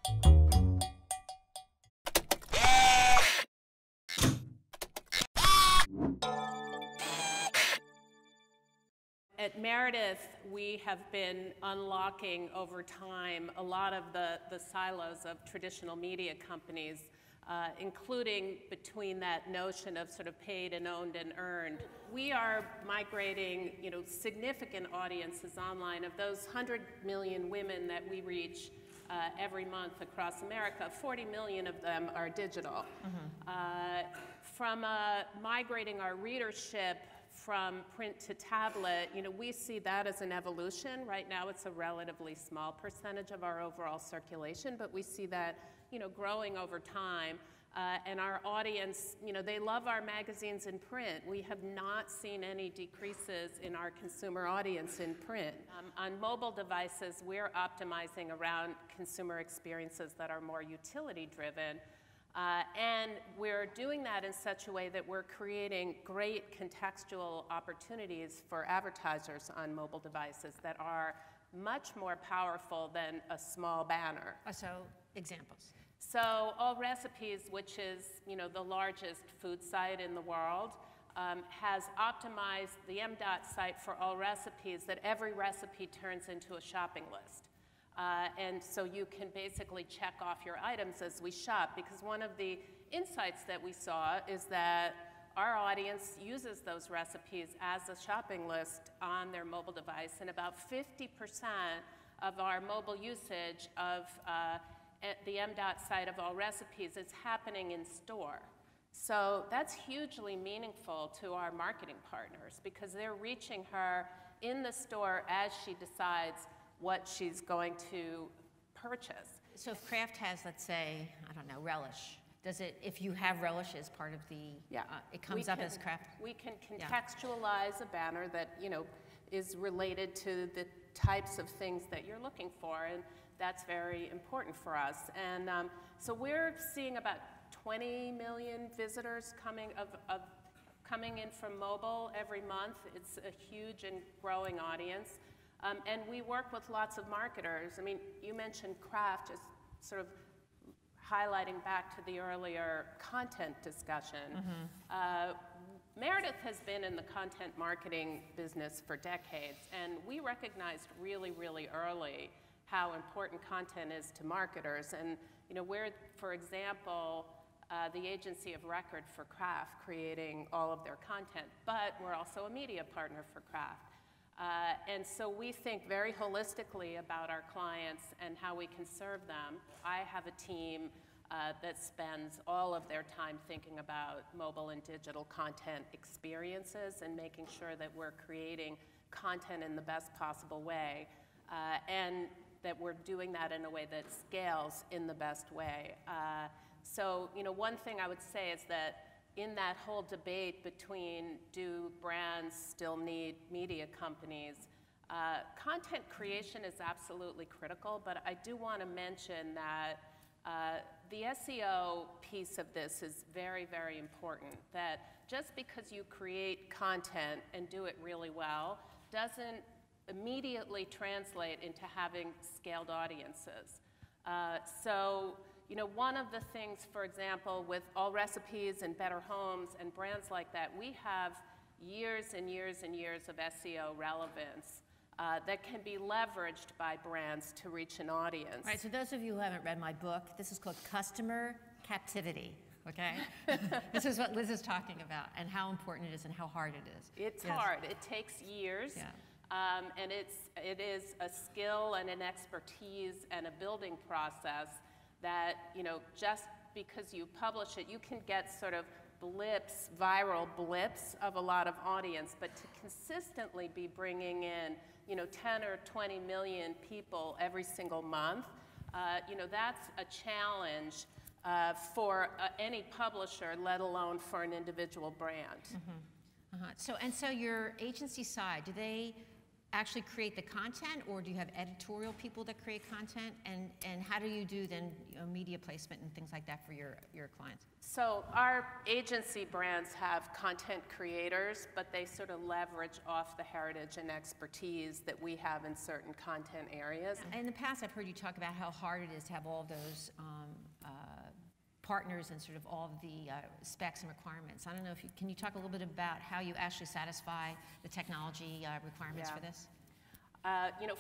At Meredith, we have been unlocking over time a lot of the silos of traditional media companies, including between that notion of sort of paid and owned and earned. We are migrating, significant audiences online. Of those 100 million women that we reach every month across America, 40 million of them are digital. From migrating our readership from print to tablet, we see that as an evolution. Right now, it's a relatively small percentage of our overall circulation, but we see that, growing over time. And our audience, they love our magazines in print. We have not seen any decreases in our consumer audience in print. On mobile devices, we're optimizing around consumer experiences that are more utility-driven. And we're doing that in such a way that we're creating great contextual opportunities for advertisers on mobile devices that are much more powerful than a small banner. So, examples. So, All Recipes, which is the largest food site in the world, has optimized the MDOT site for All Recipes that every recipe turns into a shopping list. And so you can basically check off your items as we shop, because one of the insights that we saw is that our audience uses those recipes as a shopping list on their mobile device, and about 50% of our mobile usage of the MDOT site of All Recipes is happening in store. So that's hugely meaningful to our marketing partners, because they're reaching her in the store as she decides what she's going to purchase. So if Kraft has, let's say, I don't know, relish, does it, if you have relish as part of the, it comes up as Kraft? We can contextualize a banner that, is related to the types of things that you're looking for, and that's very important for us. And so we're seeing about 20 million visitors coming in from mobile every month. It's a huge and growing audience. And we work with lots of marketers. I mean, you mentioned Kraft, just sort of highlighting back to the earlier content discussion. Meredith has been in the content marketing business for decades, and we recognized really, really early how important content is to marketers. And we're, for example, the agency of record for Kraft, creating all of their content, but we're also a media partner for Kraft. And so we think very holistically about our clients and how we can serve them. I have a team that spends all of their time thinking about mobile and digital content experiences and making sure that we're creating content in the best possible way, and that we're doing that in a way that scales in the best way. So, one thing I would say is that in that whole debate between do brands still need media companies, content creation is absolutely critical, but I do want to mention that the SEO piece of this is very, very important, that just because you create content and do it really well doesn't immediately translate into having scaled audiences. So, one of the things, for example, with All Recipes and Better Homes and brands like that, we have years and years and years of SEO relevance that can be leveraged by brands to reach an audience. All right, so those of you who haven't read my book, this is called Customer Captivity, okay? This is what Liz is talking about, and how important it is and how hard it is. It's hard. It takes years. And it is a skill and an expertise and a building process that, just because you publish it, you can get sort of blips, viral blips of a lot of audience, but to consistently be bringing in, 10 or 20 million people every single month, that's a challenge for any publisher, let alone for an individual brand. So your agency side, do they actually create the content, or do you have editorial people that create content? And how do you do then media placement and things like that for your clients? So our agency brands have content creators, but they sort of leverage off the heritage and expertise that we have in certain content areas. In the past, I've heard you talk about how hard it is to have all those partners and sort of all of the specs and requirements. I don't know if can you talk a little bit about how you actually satisfy the technology requirements for this?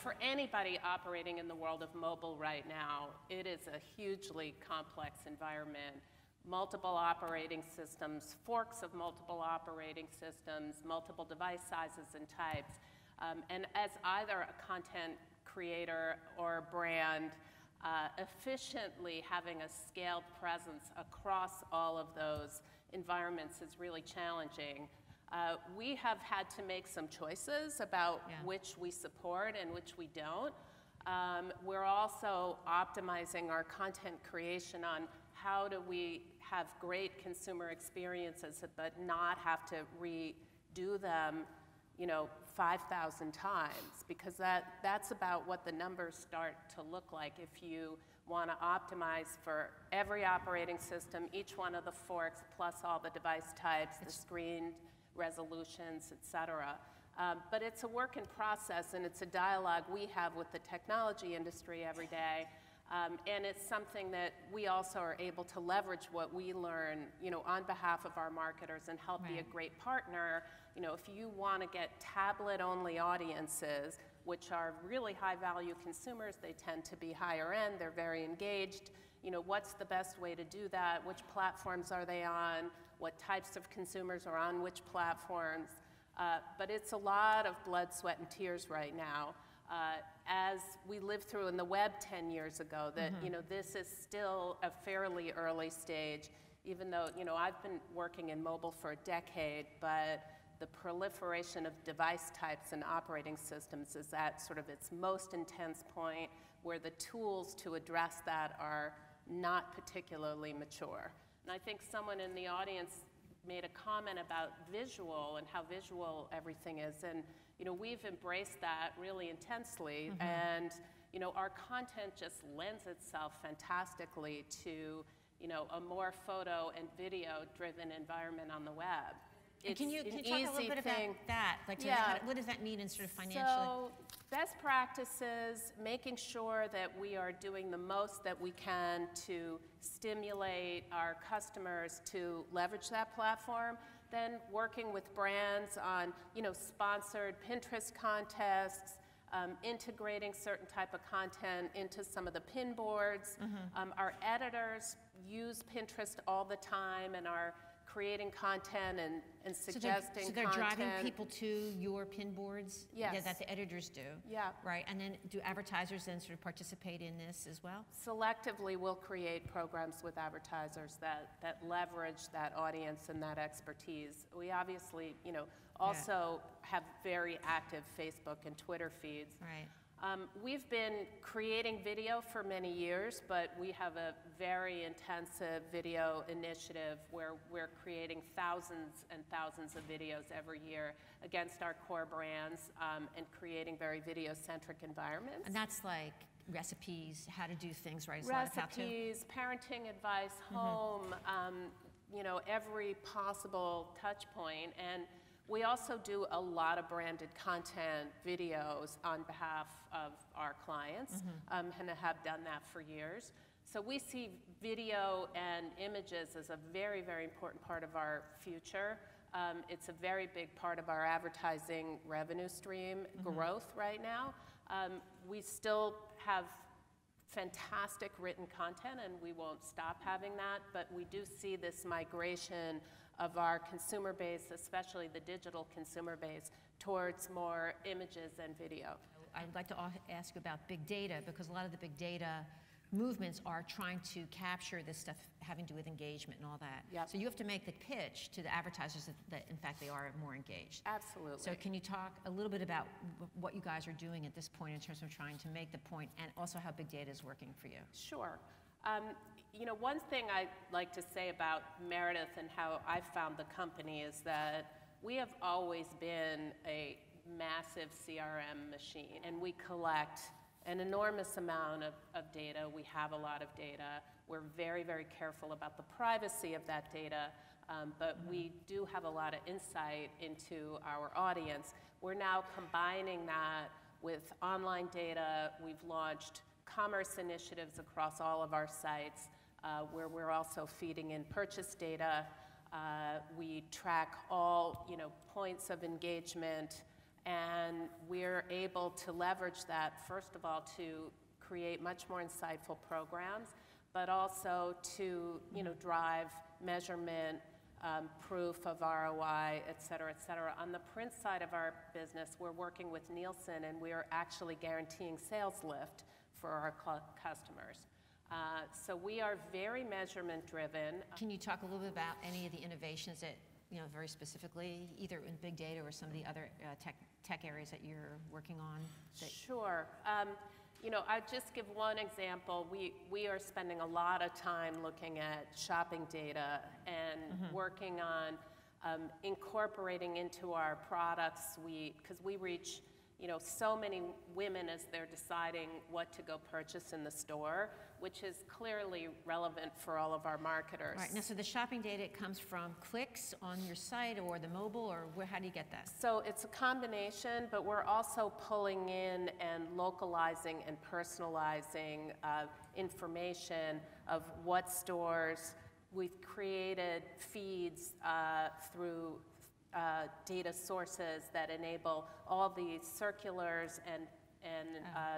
For anybody operating in the world of mobile right now, it is a hugely complex environment. Multiple operating systems, forks of multiple operating systems, multiple device sizes and types. And as either a content creator or brand, efficiently having a scaled presence across all of those environments is really challenging. We have had to make some choices about which we support and which we don't. We're also optimizing our content creation on how do we have great consumer experiences but not have to redo them 5,000 times, because that's about what the numbers start to look like if you want to optimize for every operating system, each one of the forks, plus all the device types, the screen resolutions, et cetera. But it's a work in process, and it's a dialogue we have with the technology industry every day. And it's something that we also are able to leverage what we learn, on behalf of our marketers and help be a great partner. If you want to get tablet-only audiences, which are really high-value consumers, they tend to be higher end, they're very engaged. What's the best way to do that? Which platforms are they on? What types of consumers are on which platforms? But it's a lot of blood, sweat, and tears right now. As we lived through in the web 10 years ago, that this is still a fairly early stage, even though I've been working in mobile for a decade, but the proliferation of device types and operating systems is at sort of its most intense point, where the tools to address that are not particularly mature. And I think someone in the audience made a comment about visual and how visual everything is, and we've embraced that really intensely, and our content just lends itself fantastically to a more photo and video driven environment on the web. Can you talk a little bit about that? What does that mean in sort of financially? So best practices, making sure that we are doing the most that we can to stimulate our customers to leverage that platform, then working with brands on sponsored Pinterest contests, integrating certain type of content into some of the pin boards. Our editors use Pinterest all the time and are creating content and suggesting so they're content. Driving people to your pin boards? Yes. Yeah, that the editors do? Yeah. Right, and then do advertisers then sort of participate in this as well? Selectively, we'll create programs with advertisers that leverage that audience and that expertise. We obviously, also have very active Facebook and Twitter feeds. Right. We've been creating video for many years, but we have a very intensive video initiative where we're creating thousands and thousands of videos every year against our core brands, and creating very video-centric environments. And that's like recipes, how to do things, right? Recipes, parenting advice, home, every possible touch point. And we also do a lot of branded content videos on behalf of our clients, and have done that for years. So we see video and images as a very, very important part of our future. It's a very big part of our advertising revenue stream growth right now. We still have fantastic written content, and we won't stop having that, but we do see this migration of our consumer base, especially the digital consumer base, towards more images and video. I'd like to ask you about big data, because a lot of the big data movements are trying to capture this stuff having to do with engagement and all that. Yep. So you have to make the pitch to the advertisers that in fact they are more engaged. Absolutely. So can you talk a little bit about what you guys are doing at this point in terms of trying to make the point, and also how big data is working for you? Sure. One thing I like to say about Meredith and how I've found the company is that we have always been a massive CRM machine, and we collect an enormous amount of data. We have a lot of data. We're very, very careful about the privacy of that data, but we do have a lot of insight into our audience. We're now combining that with online data. We've launched commerce initiatives across all of our sites, where we're also feeding in purchase data. We track all, points of engagement, and we're able to leverage that, first of all, to create much more insightful programs, but also to, drive measurement, proof of ROI, et cetera, et cetera. On the print side of our business, we're working with Nielsen, and we are actually guaranteeing sales lift for our customers. So we are very measurement driven. Can you talk a little bit about any of the innovations that, very specifically, either in big data or some of the other tech areas that you're working on? Sure. I'll just give one example. We are spending a lot of time looking at shopping data and working on incorporating into our product suite, because we reach so many women as they're deciding what to go purchase in the store, which is clearly relevant for all of our marketers. Right. Now, so the shopping data comes from clicks on your site or the mobile, or how do you get that? So it's a combination, but we're also pulling in and localizing and personalizing information of what stores. We've created feeds through data sources that enable all these circulars and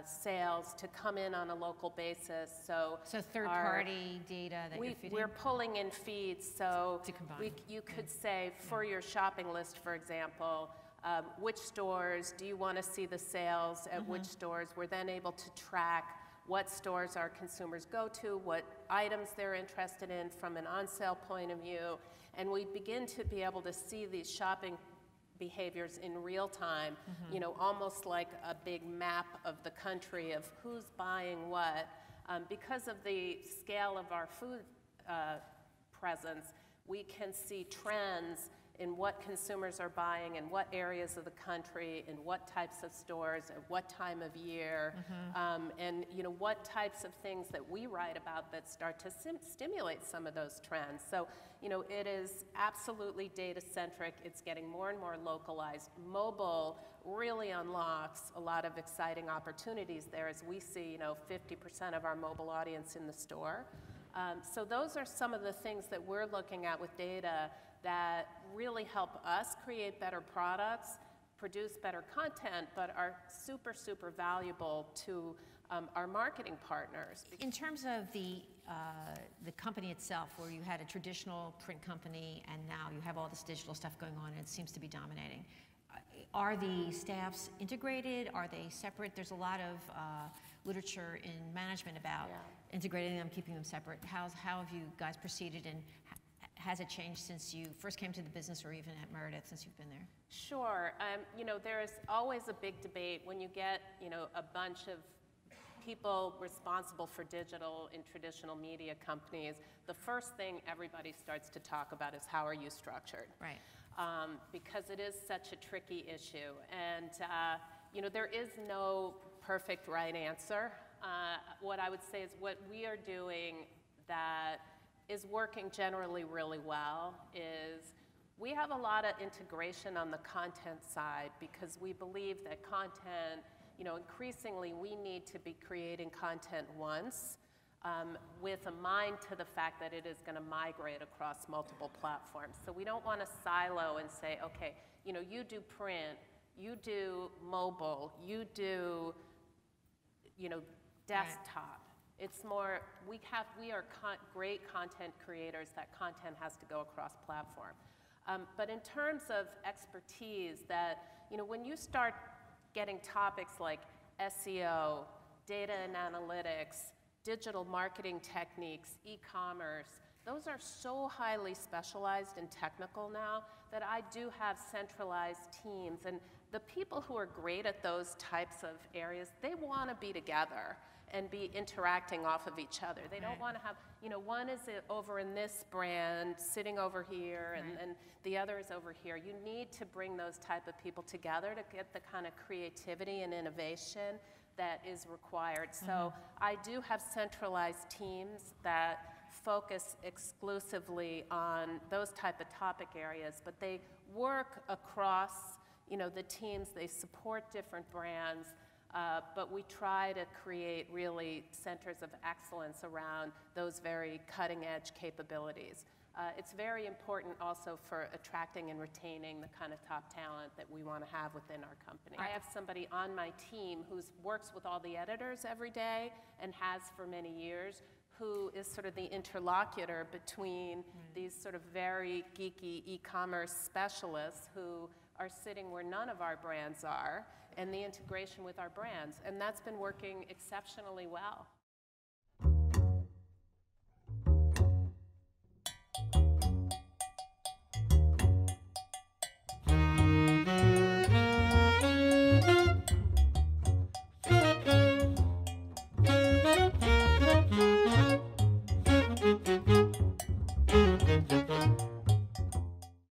sales to come in on a local basis. So third-party data that you're feeding? We're pulling in feeds, so to combine. You could say for your shopping list, for example, which stores do you want to see the sales at which stores? We're then able to track what stores our consumers go to, what items they're interested in from an on-sale point of view, and we begin to be able to see these shopping behaviors in real time, almost like a big map of the country of who's buying what. Because of the scale of our food presence, we can see trends in what consumers are buying in what areas of the country, in what types of stores, at what time of year, and what types of things that we write about that start to stimulate some of those trends. So it is absolutely data-centric. It's getting more and more localized. Mobile really unlocks a lot of exciting opportunities there, as we see 50% of our mobile audience in the store. So those are some of the things that we're looking at with data that really help us create better products, produce better content, but are super, super valuable to our marketing partners. In terms of the company itself, where you had a traditional print company and now you have all this digital stuff going on and it seems to be dominating, are the staffs integrated? Are they separate? There's a lot of literature in management about integrating them, keeping them separate. How have you guys proceeded, and has it changed since you first came to the business, or even at Meredith since you've been there? Sure. There is always a big debate when you get a bunch of people responsible for digital in traditional media companies. The first thing everybody starts to talk about is how are you structured? Right. Because it is such a tricky issue, and there is no perfect right answer. What I would say is what we are doing that is working generally really well is we have a lot of integration on the content side, because we believe that content, increasingly we need to be creating content once with a mind to the fact that it is going to migrate across multiple platforms. So we don't want to silo and say, okay, you do print, you do mobile, you do, desktop. It's more, we are great content creators. That content has to go across platform. But in terms of expertise, that, when you start getting topics like SEO, data and analytics, digital marketing techniques, e-commerce, those are so highly specialized and technical now that I do have centralized teams. And the people who are great at those types of areas, they want to be together and be interacting off of each other. They don't want to have, one is over in this brand, sitting over here, and the other is over here. You need to bring those type of people together to get the kind of creativity and innovation that is required. So I do have centralized teams that focus exclusively on those type of topic areas, but they work across, the teams. They support different brands, but we try to create really centers of excellence around those very cutting-edge capabilities. It's very important also for attracting and retaining the kind of top talent that we want to have within our company. I have somebody on my team who works with all the editors every day and has for many years, who is sort of the interlocutor between these sort of very geeky e-commerce specialists who are sitting where none of our brands are, and the integration with our brands. And that's been working exceptionally well.